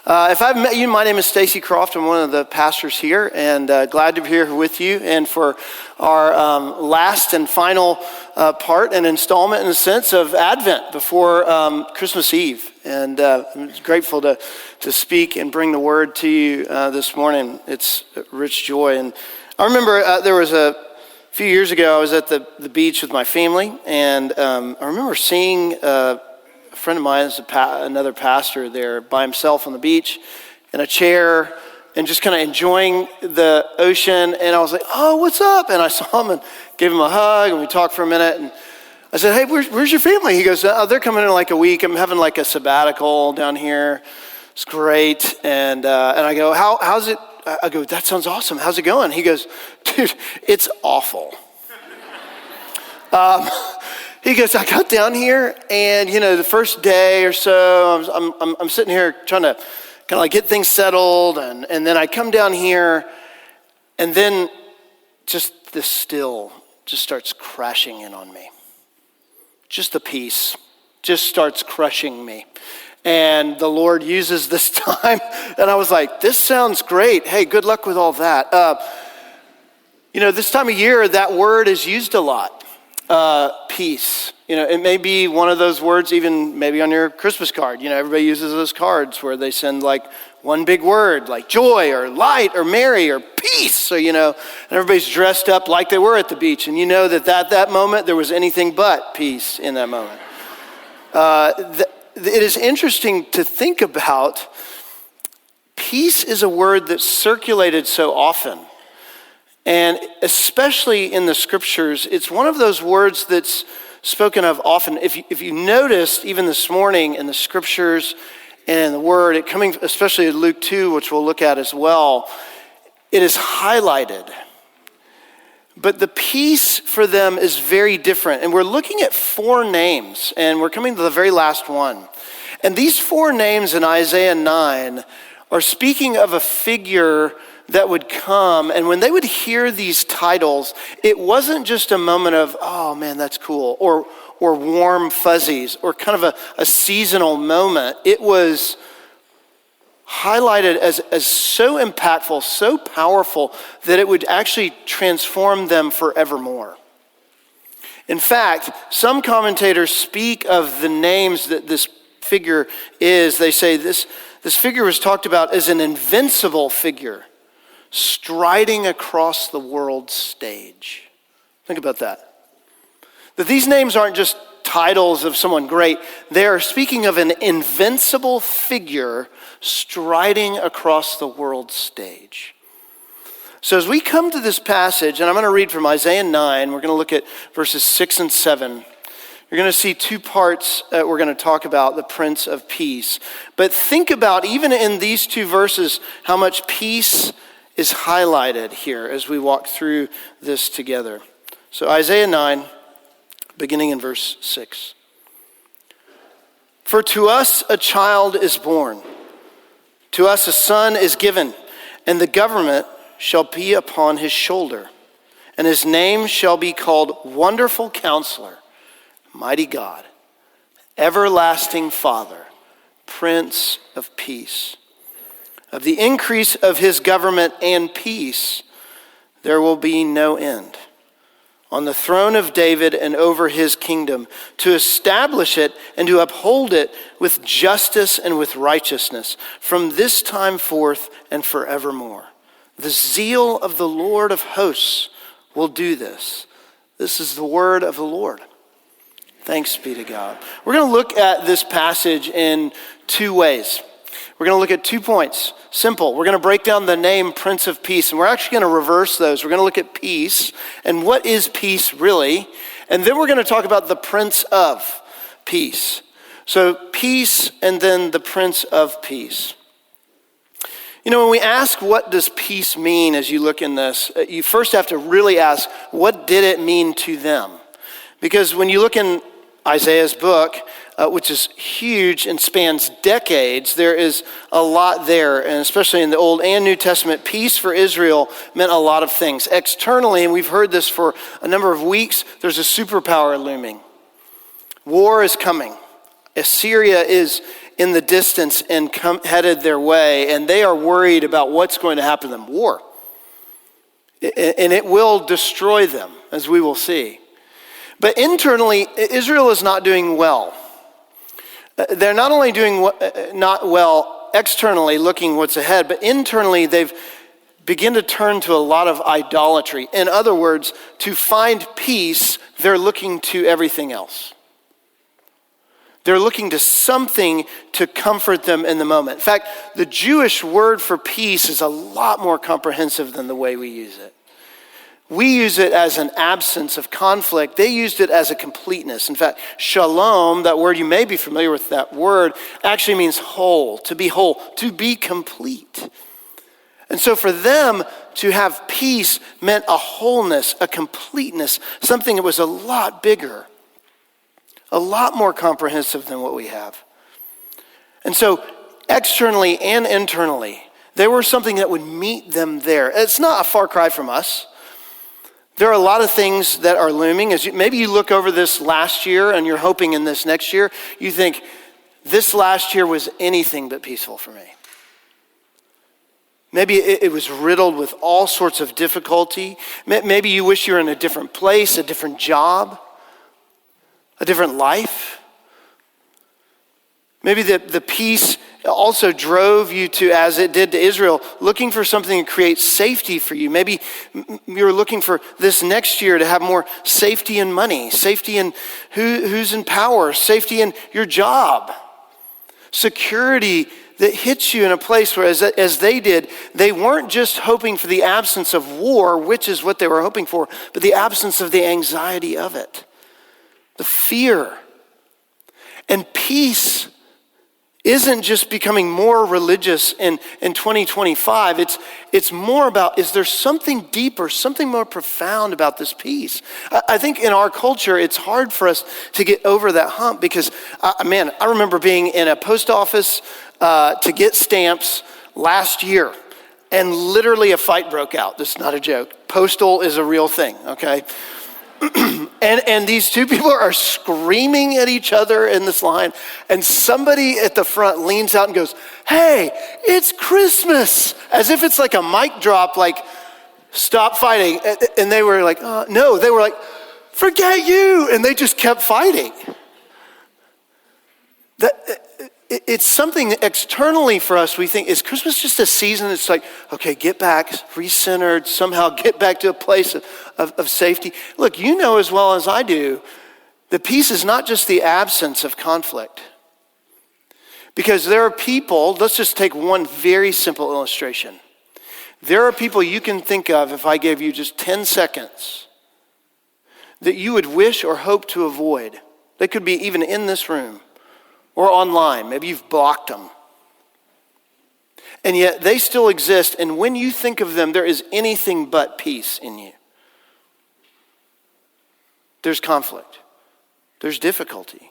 If I've met you, my name is Stacey Croft. I'm one of the pastors here, and glad to be here with you. And for our last and final part and installment, in a sense, of Advent before Christmas Eve. And I'm grateful to speak and bring the word to you this morning. It's a rich joy. And I remember there was a few years ago, I was at the beach with my family, and I remember seeing a friend of mine is another pastor there by himself on the beach in a chair and just kind of enjoying the ocean. And I was like, oh, what's up? And I saw him and gave him a hug, and we talked for a minute. And I said, hey, where's your family? He goes, oh, they're coming in like a week. I'm having like a sabbatical down here. It's great. And I go, how's it? I go, that sounds awesome. How's it going? He goes, dude, it's awful. He goes, I got down here, and the first day or so, I'm sitting here trying to kind of like get things settled, and then I come down here, and then just the still just starts crashing in on me. Just the peace just starts crushing me. And the Lord uses this time, and I was like, this sounds great. Hey, good luck with all that. This time of year, that word is used a lot. Peace. It may be one of those words even maybe on your Christmas card. Everybody uses those cards where they send like one big word like joy or light or merry or peace. So, and everybody's dressed up like they were at the beach. And that moment there was anything but peace in that moment. It is interesting to think about. Peace is a word that's circulated so often. And especially in the scriptures, it's one of those words that's spoken of often. If you noticed, even this morning in the scriptures and in the word, it coming especially in Luke 2, which we'll look at as well, it is highlighted. But the peace for them is very different. And we're looking at 4 names, and we're coming to the very last one. And these 4 names in Isaiah 9 are speaking of a figure that would come, and when they would hear these titles, it wasn't just a moment of, oh man, that's cool, or warm fuzzies, or kind of a seasonal moment. It was highlighted as so impactful, so powerful, that it would actually transform them forevermore. In fact, some commentators speak of the names that this figure is. They say this figure was talked about as an invincible figure, striding across the world stage. Think about that. That these names aren't just titles of someone great. They are speaking of an invincible figure striding across the world stage. So as we come to this passage, and I'm going to read from Isaiah 9, we're going to look at verses 6 and 7. You're going to see 2 parts that we're going to talk about, the Prince of Peace. But think about, even in these 2 verses, how much peace is highlighted here as we walk through this together. So Isaiah 9, beginning in verse 6. For to us a child is born, to us a son is given, and the government shall be upon his shoulder, and his name shall be called Wonderful Counselor, Mighty God, Everlasting Father, Prince of Peace. Of the increase of his government and peace, there will be no end. On the throne of David and over his kingdom, to establish it and to uphold it with justice and with righteousness, from this time forth and forevermore. The zeal of the Lord of hosts will do this. This is the word of the Lord. Thanks be to God. We're going to look at this passage in 2 ways. We're going to look at 2 points. Simple. We're going to break down the name Prince of Peace, and we're actually going to reverse those. We're going to look at peace and what is peace really, and then we're going to talk about the Prince of Peace. So peace and then the Prince of Peace. When we ask what does peace mean as you look in this, you first have to really ask, what did it mean to them? Because when you look in Isaiah's book, which is huge and spans decades, there is a lot there, and especially in the Old and New Testament, peace for Israel meant a lot of things. Externally, and we've heard this for a number of weeks, there's a superpower looming. War is coming. Assyria is in the distance and headed their way, and they are worried about what's going to happen to them. War. And it will destroy them, as we will see. But internally, Israel is not doing well. They're not only doing not well externally, looking what's ahead, but internally they've begun to turn to a lot of idolatry. In other words, to find peace, they're looking to everything else. They're looking to something to comfort them in the moment. In fact, the Jewish word for peace is a lot more comprehensive than the way we use it. We use it as an absence of conflict. They used it as a completeness. In fact, shalom, that word, you may be familiar with that word, actually means whole, to be complete. And so for them to have peace meant a wholeness, a completeness, something that was a lot bigger, a lot more comprehensive than what we have. And so externally and internally, they were something that would meet them there. It's not a far cry from us. There are a lot of things that are looming. Maybe you look over this last year and you're hoping in this next year, you think, this last year was anything but peaceful for me. Maybe it was riddled with all sorts of difficulty. Maybe you wish you were in a different place, a different job, a different life. Maybe the peace also drove you to, as it did to Israel, looking for something to create safety for you. Maybe you're looking for this next year to have more safety in money, safety in who's in power, safety in your job, security that hits you in a place where, as they did, they weren't just hoping for the absence of war, which is what they were hoping for, but the absence of the anxiety of it, the fear. And peace isn't just becoming more religious in 2025. It's more about, is there something deeper, something more profound about this peace? I think in our culture, it's hard for us to get over that hump because, I remember being in a post office to get stamps last year, and literally a fight broke out. This is not a joke. Postal is a real thing, okay? And these two people are screaming at each other in this line, and somebody at the front leans out and goes, "Hey, it's Christmas," as if it's like a mic drop, like, stop fighting. And they were like, no, they were like, "Forget you," and they just kept fighting. It's something that externally for us, we think, is Christmas just a season? It's like, okay, get back, recentered, somehow get back to a place of safety. Look, you know as well as I do, the peace is not just the absence of conflict. Because there are people, let's just take one very simple illustration. There are people you can think of, if I gave you just 10 seconds, that you would wish or hope to avoid. They could be even in this room. Or online, maybe you've blocked them. And yet they still exist, and when you think of them, there is anything but peace in you. There's conflict. There's difficulty.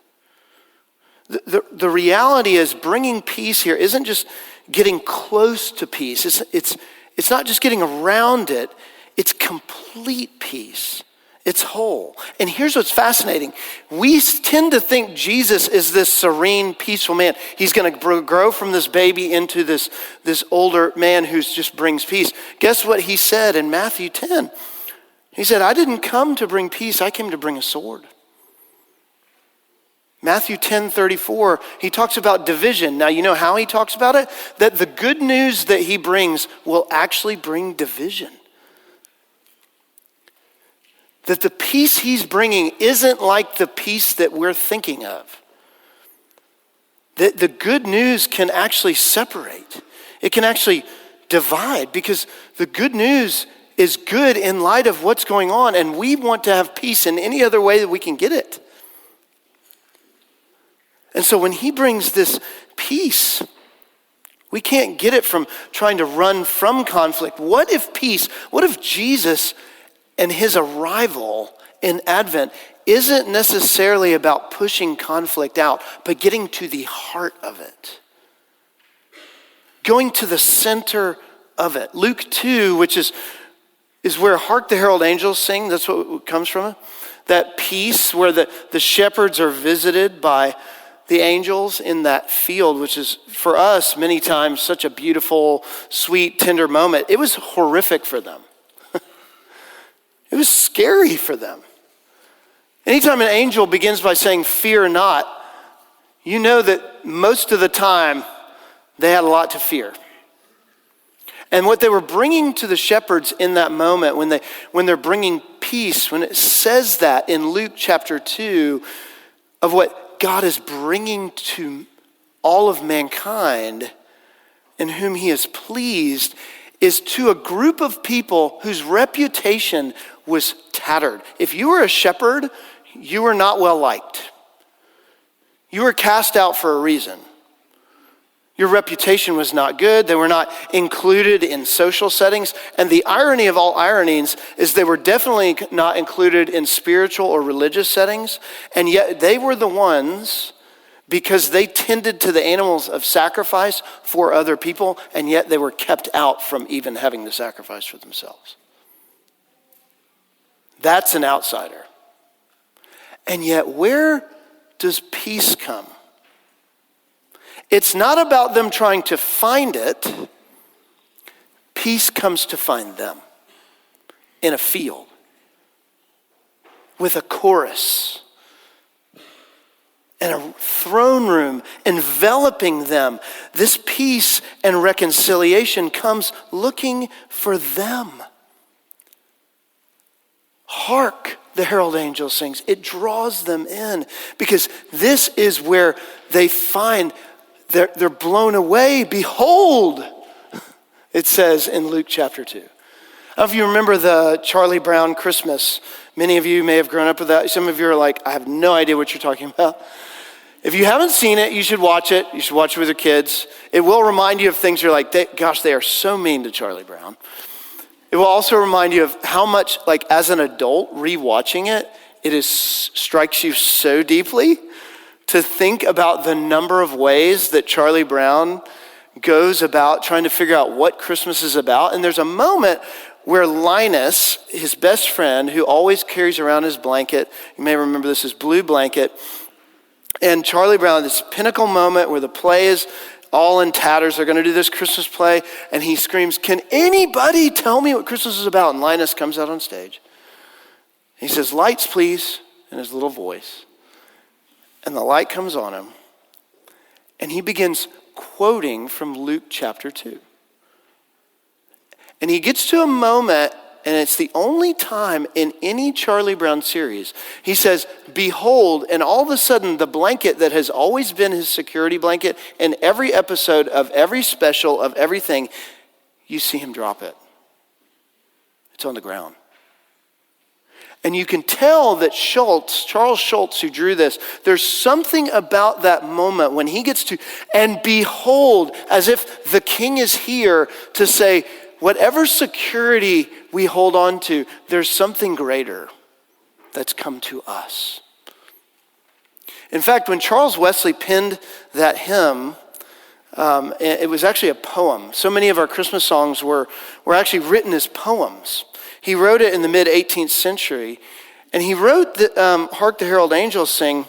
The reality is bringing peace here isn't just getting close to peace. It's not just getting around it. It's complete peace. It's whole. And here's what's fascinating. We tend to think Jesus is this serene, peaceful man. He's going to grow from this baby into this older man who just brings peace. Guess what he said in Matthew 10? He said, "I didn't come to bring peace. I came to bring a sword." Matthew 10:34, he talks about division. Now, you know how he talks about it? That the good news that he brings will actually bring division. That the peace he's bringing isn't like the peace that we're thinking of. That the good news can actually separate. It can actually divide, because the good news is good in light of what's going on, and we want to have peace in any other way that we can get it. And so when he brings this peace, we can't get it from trying to run from conflict. What if Jesus and his arrival in Advent isn't necessarily about pushing conflict out, but getting to the heart of it. Going to the center of it. Luke 2, which is where Hark the Herald Angels sing, that's what comes from it. That peace where the shepherds are visited by the angels in that field, which is for us many times such a beautiful, sweet, tender moment, it was horrific for them. It was scary for them. Anytime an angel begins by saying, fear not, you know that most of the time they had a lot to fear. And what they were bringing to the shepherds in that moment, when they're bringing peace, when it says that in Luke chapter 2, of what God is bringing to all of mankind in whom he is pleased, is to a group of people whose reputation was tattered. If you were a shepherd, you were not well liked. You were cast out for a reason. Your reputation was not good. They were not included in social settings. And the irony of all ironies is they were definitely not included in spiritual or religious settings. And yet they were the ones, because they tended to the animals of sacrifice for other people, and yet they were kept out from even having the sacrifice for themselves. That's an outsider. And yet, where does peace come? It's not about them trying to find it. Peace comes to find them in a field with a chorus and a throne room enveloping them. This peace and reconciliation comes looking for them. Hark, the herald angel sings. It draws them in because this is where they find they're blown away. Behold, it says in Luke chapter 2. I don't know if you remember the Charlie Brown Christmas. Many of you may have grown up with that. Some of you are like, I have no idea what you're talking about. If you haven't seen it, you should watch it. You should watch it with your kids. It will remind you of things you're like, gosh, they are so mean to Charlie Brown. It will also remind you of how much, like as an adult, rewatching it, strikes you so deeply to think about the number of ways that Charlie Brown goes about trying to figure out what Christmas is about. And there's a moment where Linus, his best friend, who always carries around his blanket, you may remember this, his blue blanket, and Charlie Brown, this pinnacle moment where the play is all in tatters. They're going to do this Christmas play, and he screams, "Can anybody tell me what Christmas is about?" And Linus comes out on stage. He says, "Lights, please," in his little voice. And the light comes on him, and he begins quoting from Luke chapter 2. And he gets to a moment, and it's the only time in any Charlie Brown series, he says, "Behold," and all of a sudden the blanket that has always been his security blanket in every episode of every special of everything, you see him drop it. It's on the ground. And you can tell that Charles Schultz, who drew this, there's something about that moment when he gets to, and behold, as if the king is here to say, whatever security we hold on to, there's something greater that's come to us. In fact, when Charles Wesley penned that hymn, it was actually a poem. So many of our Christmas songs were actually written as poems. He wrote it in the mid-18th century, and he wrote Hark the Herald Angels Sing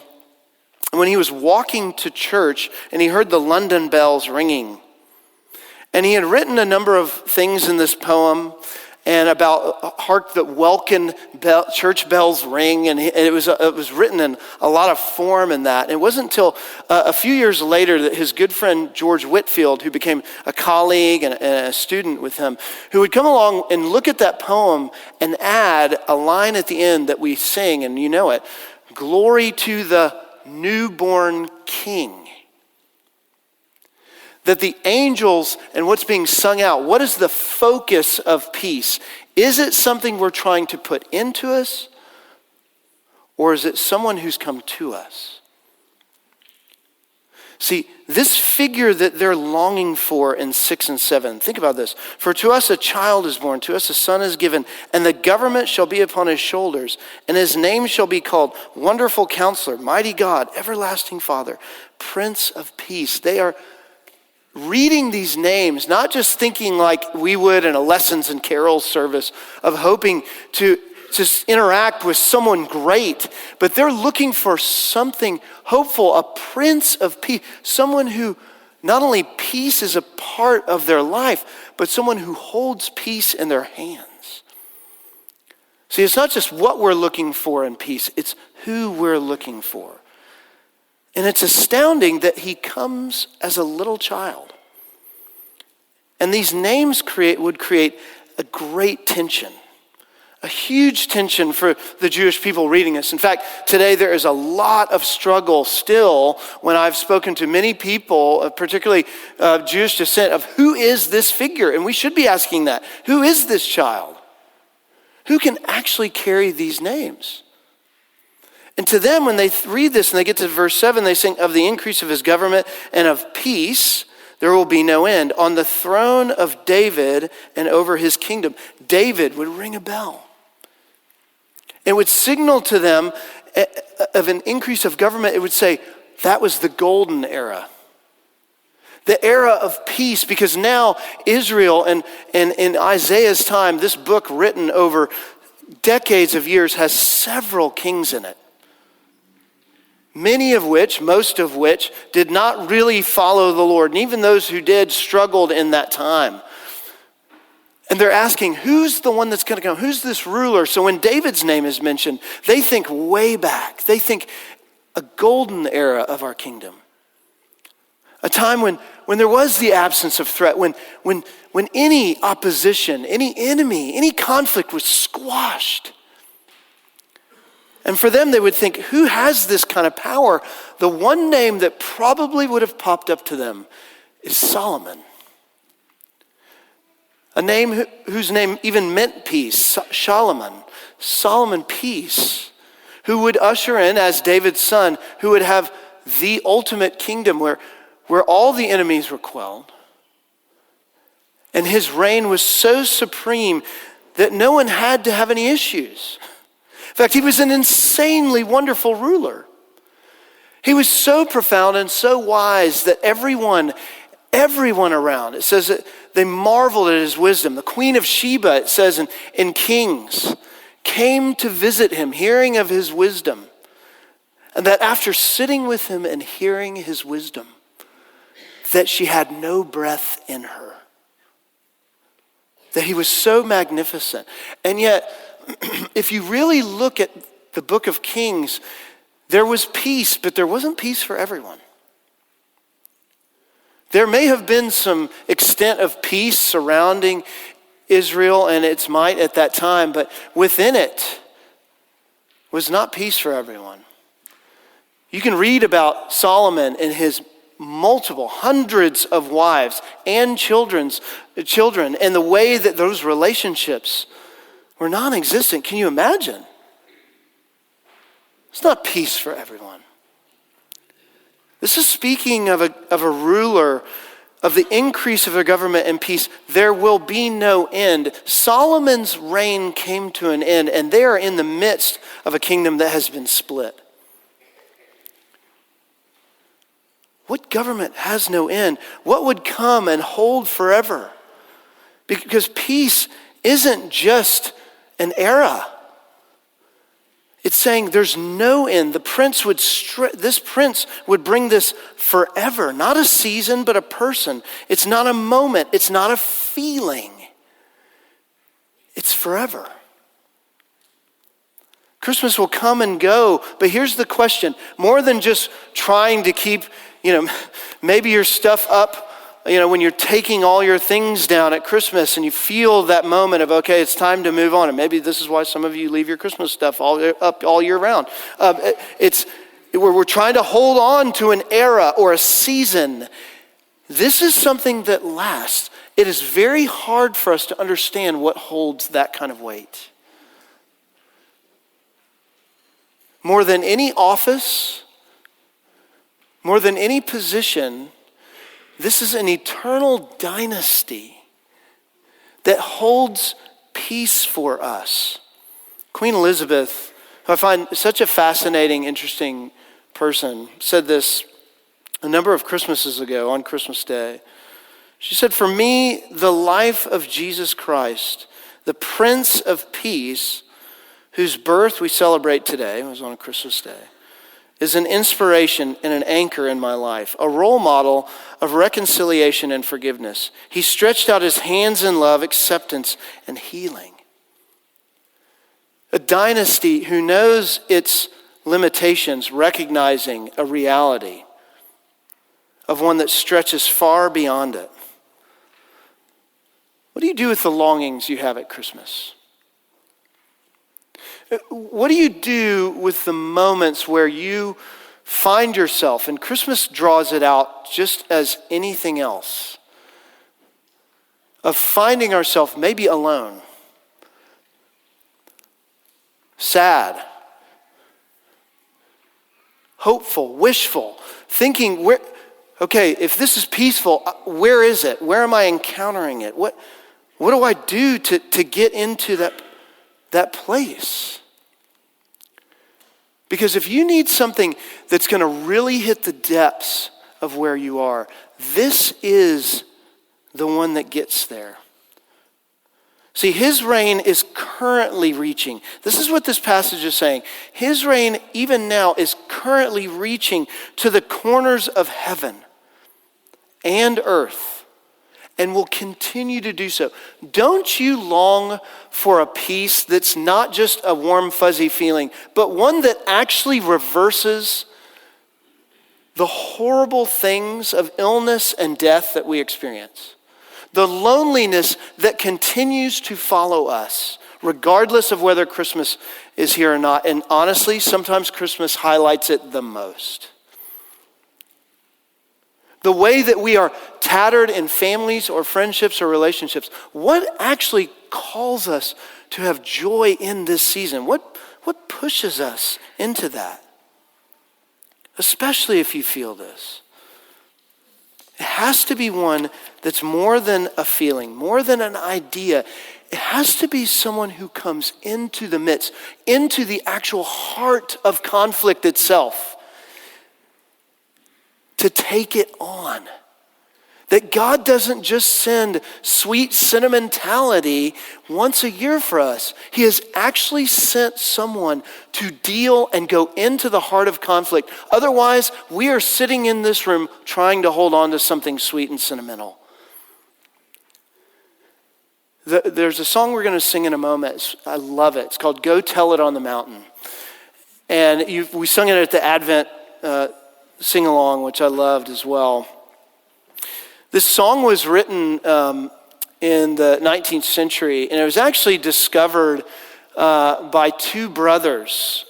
when he was walking to church and he heard the London bells ringing. And he had written a number of things in this poem and about hark the welkin church bells ring, and it was written in a lot of form in that. And it wasn't until a few years later that his good friend George Whitfield, who became a colleague and a student with him, who would come along and look at that poem and add a line at the end that we sing, and you know it, "Glory to the newborn King." That the angels and what's being sung out, what is the focus of peace? Is it something we're trying to put into us? Or is it someone who's come to us? See, this figure that they're longing for in 6 and 7, think about this. "For to us a child is born, to us a son is given, and the government shall be upon his shoulders, and his name shall be called Wonderful Counselor, Mighty God, Everlasting Father, Prince of Peace." They are reading these names, not just thinking like we would in a lessons and carols service of hoping to interact with someone great, but they're looking for something hopeful, a Prince of Peace, someone who not only peace is a part of their life, but someone who holds peace in their hands. See, it's not just what we're looking for in peace, it's who we're looking for. And it's astounding that he comes as a little child. And these names would create a great tension, a huge tension for the Jewish people reading this. In fact, today there is a lot of struggle still when I've spoken to many people, particularly Jewish descent, of who is this figure? And we should be asking that. Who is this child? Who can actually carry these names? And to them, when they read this and they get to verse 7, they sing, of the increase of his government and of peace, there will be no end. On the throne of David and over his kingdom. David would ring a bell. It would signal to them of an increase of government. It would say that was the golden era. The era of peace, because now Israel and in Isaiah's time, this book written over decades of years has several kings in it. Many of which, most of which, did not really follow the Lord. And even those who did struggled in that time. And they're asking, who's the one that's going to come? Who's this ruler? So when David's name is mentioned, they think way back. They think a golden era of our kingdom. A time when there was the absence of threat, when any opposition, any enemy, any conflict was squashed. And for them, they would think, who has this kind of power? The one name that probably would have popped up to them is Solomon. A name whose name even meant peace, Solomon, peace, who would usher in, as David's son, who would have the ultimate kingdom where all the enemies were quelled. And his reign was so supreme that no one had to have any issues. In fact, he was an insanely wonderful ruler. He was so profound and so wise that everyone around, it says that they marveled at his wisdom. The Queen of Sheba, it says in Kings, came to visit him, hearing of his wisdom. And that after sitting with him and hearing his wisdom, that she had no breath in her. That he was so magnificent. And yet, if you really look at the book of Kings, there was peace, but there wasn't peace for everyone. There may have been some extent of peace surrounding Israel and its might at that time, but within it was not peace for everyone. You can read about Solomon and his multiple hundreds of wives and children, and the way that those relationships were non-existent. Can you imagine? It's not peace for everyone. This is speaking of a ruler, of the increase of their government and peace. There will be no end. Solomon's reign came to an end, and they are in the midst of a kingdom that has been split. What government has no end? What would come and hold forever? Because peace isn't just an era. It's saying there's no end. This prince would bring this forever. Not a season, but a person. It's not a moment. It's not a feeling. It's forever. Christmas will come and go, but here's the question. More than just trying to keep, maybe your stuff up, when you're taking all your things down at Christmas and you feel that moment of, okay, it's time to move on. And maybe this is why some of you leave your Christmas stuff up all year round. We're trying to hold on to an era or a season. This is something that lasts. It is very hard for us to understand what holds that kind of weight. More than any office, more than any position, this is an eternal dynasty that holds peace for us. Queen Elizabeth, who I find such a fascinating, interesting person, said this a number of Christmases ago on Christmas Day. She said, "For me, the life of Jesus Christ, the Prince of Peace, whose birth we celebrate today, it was on Christmas Day, is an inspiration and an anchor in my life, a role model of reconciliation and forgiveness. He stretched out his hands in love, acceptance, and healing. A dynasty who knows its limitations, recognizing a reality of one that stretches far beyond it. What do you do with the longings you have at Christmas? What do you do with the moments where you find yourself, and Christmas draws it out just as anything else, of finding ourselves maybe alone, sad, hopeful, wishful, thinking, if this is peaceful, where is it? Where am I encountering it? What do I do to get into that place? Because if you need something that's going to really hit the depths of where you are, this is the one that gets there. See, his reign is currently reaching. This is what this passage is saying. His reign, even now, is currently reaching to the corners of heaven and earth, and will continue to do so. Don't you long for a peace that's not just a warm, fuzzy feeling, but one that actually reverses the horrible things of illness and death that we experience? The loneliness that continues to follow us, regardless of whether Christmas is here or not. And honestly, sometimes Christmas highlights it the most. The way that we are tattered in families or friendships or relationships. What actually calls us to have joy in this season? What pushes us into that? Especially if you feel this. It has to be one that's more than a feeling, more than an idea. It has to be someone who comes into the midst, into the actual heart of conflict itself, to take it on. That God doesn't just send sweet sentimentality once a year for us. He has actually sent someone to deal and go into the heart of conflict. Otherwise, we are sitting in this room trying to hold on to something sweet and sentimental. There's a song we're going to sing in a moment. I love it. It's called Go Tell It on the Mountain. And we sung it at the Advent sing-along, which I loved as well. This song was written in the 19th century, and it was actually discovered by two brothers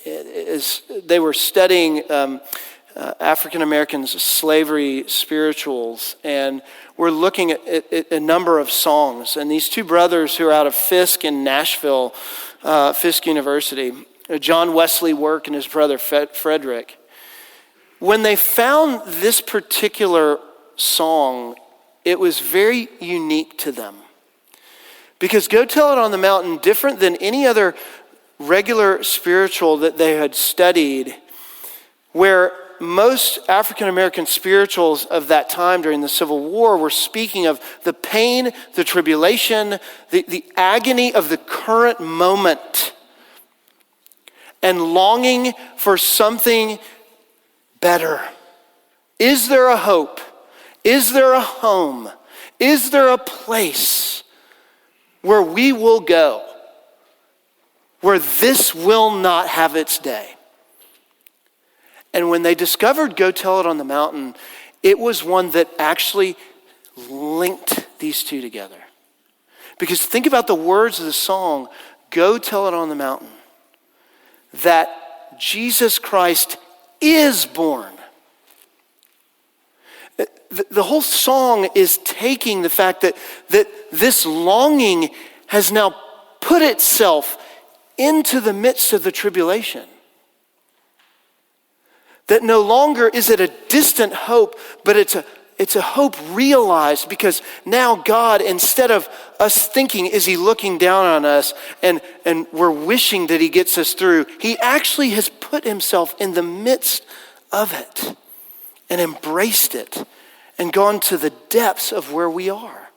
as they were studying African Americans' slavery spirituals, and we're looking at a number of songs. And these two brothers who are out of Fisk in Nashville, Fisk University, John Wesley Work and his brother Frederick, when they found this particular song, it was very unique to them. Because Go Tell It on the Mountain, different than any other regular spiritual that they had studied, where most African American spirituals of that time during the Civil War were speaking of the pain, the tribulation, the agony of the current moment, and longing for something better. Is there a hope? Is there a home? Is there a place where we will go, where this will not have its day? And when they discovered Go Tell It on the Mountain, it was one that actually linked these two together. Because think about the words of the song, Go Tell It on the Mountain, that Jesus Christ is born. The whole song is taking the fact that this longing has now put itself into the midst of the tribulation. That no longer is it a distant hope, but it's a hope realized, because now God, instead of us thinking, is he looking down on us and we're wishing that he gets us through, he actually has put himself in the midst of it and embraced it and gone to the depths of where we are.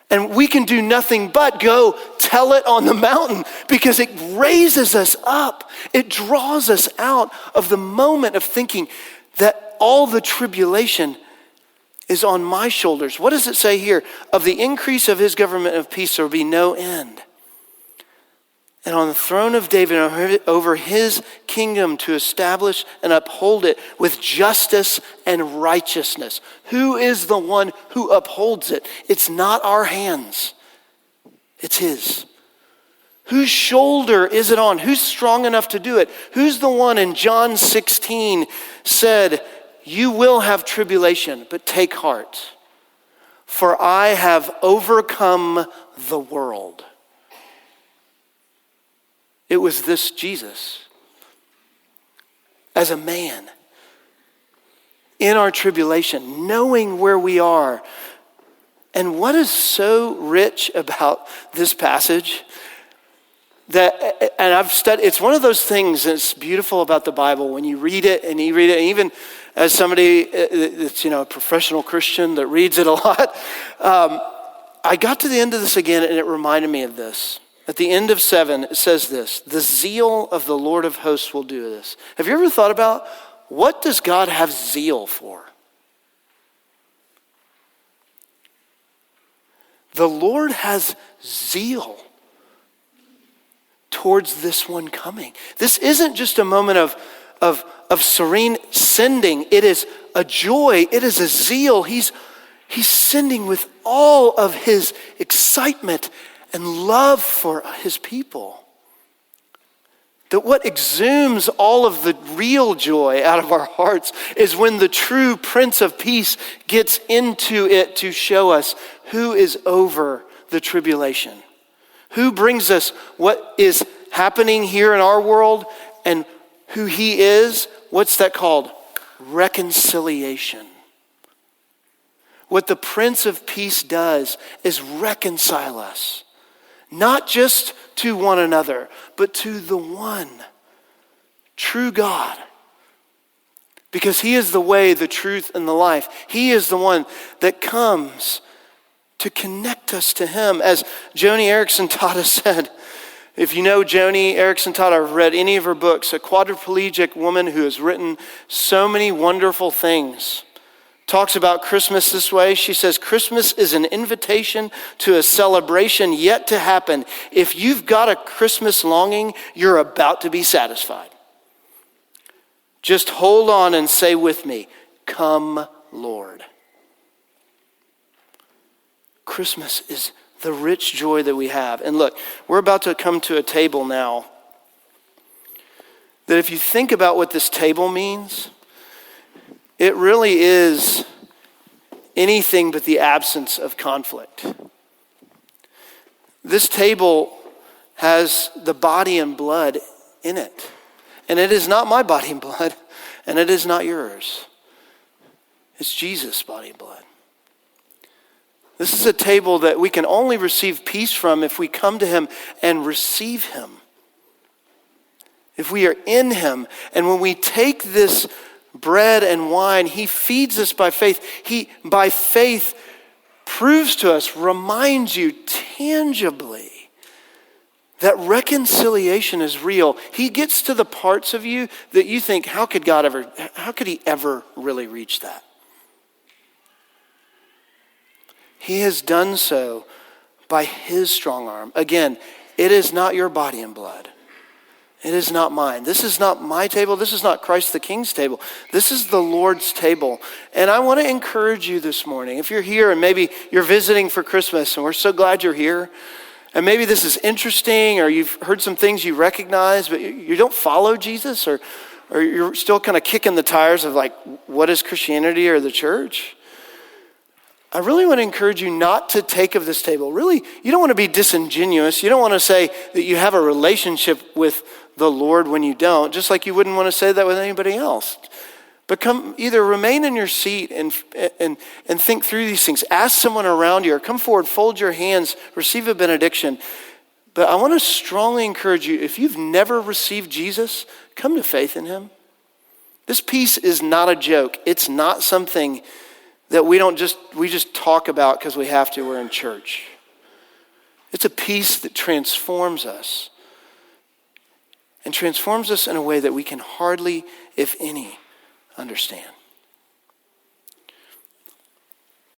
And we can do nothing but go tell it on the mountain because it raises us up. It draws us out of the moment of thinking that all the tribulation is on my shoulders. What does it say here? Of the increase of his government of peace, there will be no end. And on the throne of David, over his kingdom, to establish and uphold it with justice and righteousness. Who is the one who upholds it? It's not our hands. It's his. Whose shoulder is it on? Who's strong enough to do it? Who's the one in John 16 said, you will have tribulation, but take heart, for I have overcome the world. It was this Jesus, as a man, in our tribulation, knowing where we are. And what is so rich about this passage that, and I've studied, it's one of those things that's beautiful about the Bible when you read it, and even as somebody that's, a professional Christian that reads it a lot, I got to the end of this again and it reminded me of this. At the end of 7, it says this, the zeal of the Lord of hosts will do this. Have you ever thought about, what does God have zeal for? The Lord has zeal towards this one coming. This isn't just a moment of serene sending. It is a joy. It is a zeal. He's sending with all of his excitement and love for his people. That what exhumes all of the real joy out of our hearts is when the true Prince of Peace gets into it to show us who is over the tribulation. Who brings us what is happening here in our world and who he is. What's that called? Reconciliation. What the Prince of Peace does is reconcile us. Not just to one another, but to the one true God. Because he is the way, the truth, and the life. He is the one that comes to connect us to him. As Joni Eareckson Tada said, if you know Joni Eareckson Tada, or read any of her books, a quadriplegic woman who has written so many wonderful things, talks about Christmas this way. She says, Christmas is an invitation to a celebration yet to happen. If you've got a Christmas longing, you're about to be satisfied. Just hold on and say with me, come, Lord. Christmas is the rich joy that we have. And look, we're about to come to a table now that if you think about what this table means, it really is anything but the absence of conflict. This table has the body and blood in it. And it is not my body and blood, and it is not yours. It's Jesus' body and blood. This is a table that we can only receive peace from if we come to him and receive him. If we are in him, and when we take this bread and wine, he feeds us by faith. He, by faith, proves to us, reminds you tangibly that reconciliation is real. He gets to the parts of you that you think, how could he ever really reach that? He has done so by his strong arm. Again, it is not your body and blood. It is not mine. This is not my table. This is not Christ the King's table. This is the Lord's table. And I want to encourage you this morning. If you're here and maybe you're visiting for Christmas and we're so glad you're here, and maybe this is interesting or you've heard some things you recognize, but you don't follow Jesus, or you're still kind of kicking the tires of like, what is Christianity or the church? I really want to encourage you not to take of this table. Really, you don't want to be disingenuous. You don't want to say that you have a relationship with the Lord when you don't, just like you wouldn't want to say that with anybody else. But come, either remain in your seat and think through these things. Ask someone around you, or come forward, fold your hands, receive a benediction. But I want to strongly encourage you, if you've never received Jesus, come to faith in him. This peace is not a joke. It's not something that we just talk about because we have to. We're in church. It's a peace that transforms us, and transforms us in a way that we can hardly, if any, understand.